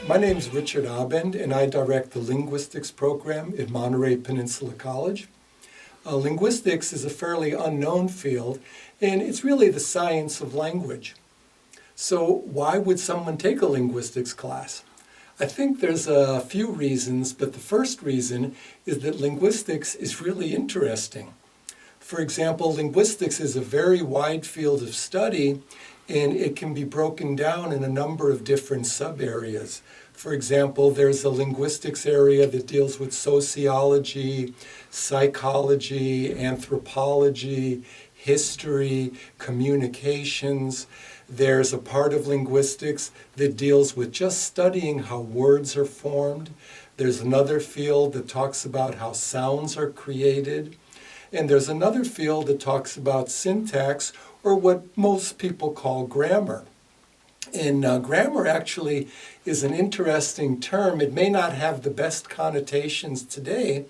My name is Richard Abend, and I direct the Linguistics program at Monterey Peninsula College. Linguistics is a fairly unknown field, and it's really the science of language. So why would someone take a linguistics class? I think there's a few reasons, but the first reason is that linguistics is really interesting. For example, linguistics is a very wide field of study, and it can be broken down in a number of different sub-areas. For example, there's a linguistics area that deals with sociology, psychology, anthropology, history, communications. There's a part of linguistics that deals with just studying how words are formed. There's another field that talks about how sounds are created. And there's another field that talks about syntax, or what most people call grammar. And grammar actually is an interesting term. It may not have the best connotations today,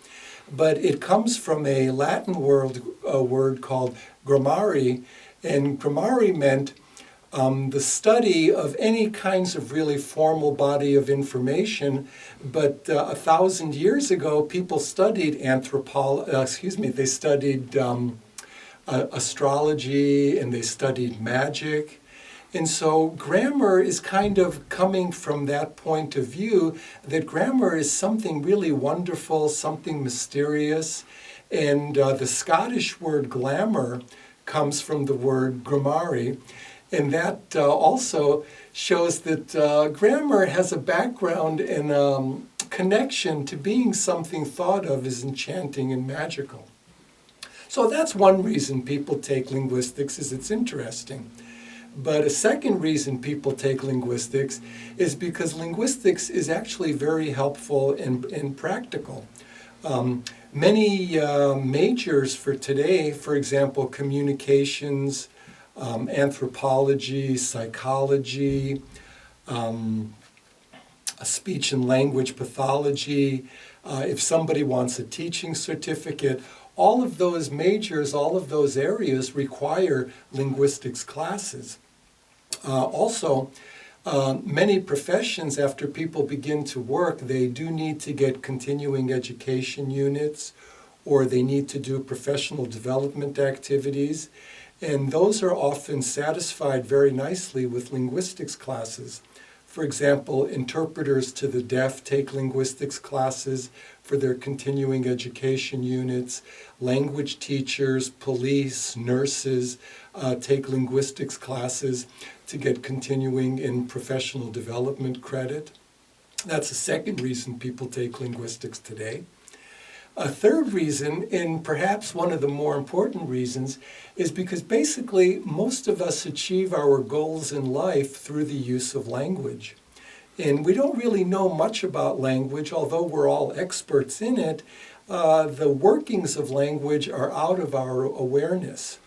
but it comes from a Latin word called grammari. And grammari meant the study of any kinds of really formal body of information. But 1,000 years ago, people studied they studied astrology, and they studied magic. And so grammar is kind of coming from that point of view, that grammar is something really wonderful, something mysterious. And the Scottish word glamour comes from the word grammari. And that also shows that grammar has a background and connection to being something thought of as enchanting and magical. So that's one reason people take linguistics, is it's interesting. But a second reason people take linguistics is because linguistics is actually very helpful and practical. Many majors for today, for example, communications, anthropology, psychology, speech and language pathology, if somebody wants a teaching certificate, all of those majors, all of those areas require linguistics classes. Also, many professions, after people begin to work, they do need to get continuing education units, or they need to do professional development activities, and those are often satisfied very nicely with linguistics classes. For example, interpreters to the deaf take linguistics classes for their continuing education units. Language teachers, police, nurses take linguistics classes to get continuing and professional development credit. That's the second reason people take linguistics today. A third reason, and perhaps one of the more important reasons, is because basically most of us achieve our goals in life through the use of language. And we don't really know much about language, although we're all experts in it. The workings of language are out of our awareness.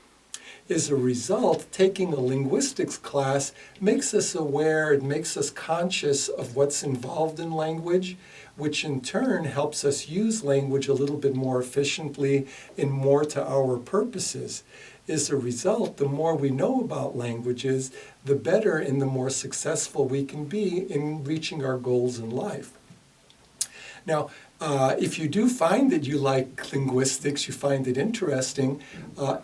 As a result, taking a linguistics class makes us aware, it makes us conscious of what's involved in language, which in turn helps us use language a little bit more efficiently and more to our purposes. As a result, the more we know about languages, the better and the more successful we can be in reaching our goals in life. Now, if you do find that you like linguistics, you find it interesting,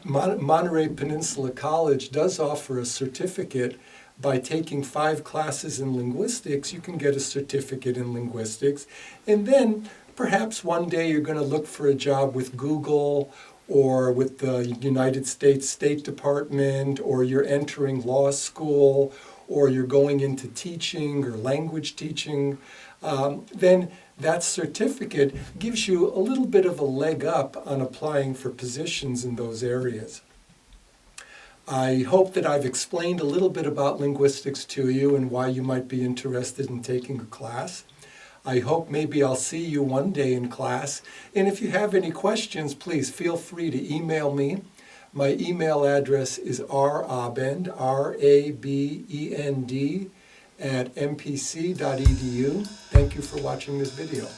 Monterey Peninsula College does offer a certificate. By taking 5 classes in linguistics, you can get a certificate in linguistics. And then perhaps one day you're going to look for a job with Google or with the United States State Department, or you're entering law school, or you're going into teaching or language teaching. Then that certificate gives you a little bit of a leg up on applying for positions in those areas. I hope that I've explained a little bit about linguistics to you and why you might be interested in taking a class. I hope maybe I'll see you one day in class. And if you have any questions, please feel free to email me. My email address is rabend, RABEND, @mpc.edu. Thank you for watching this video.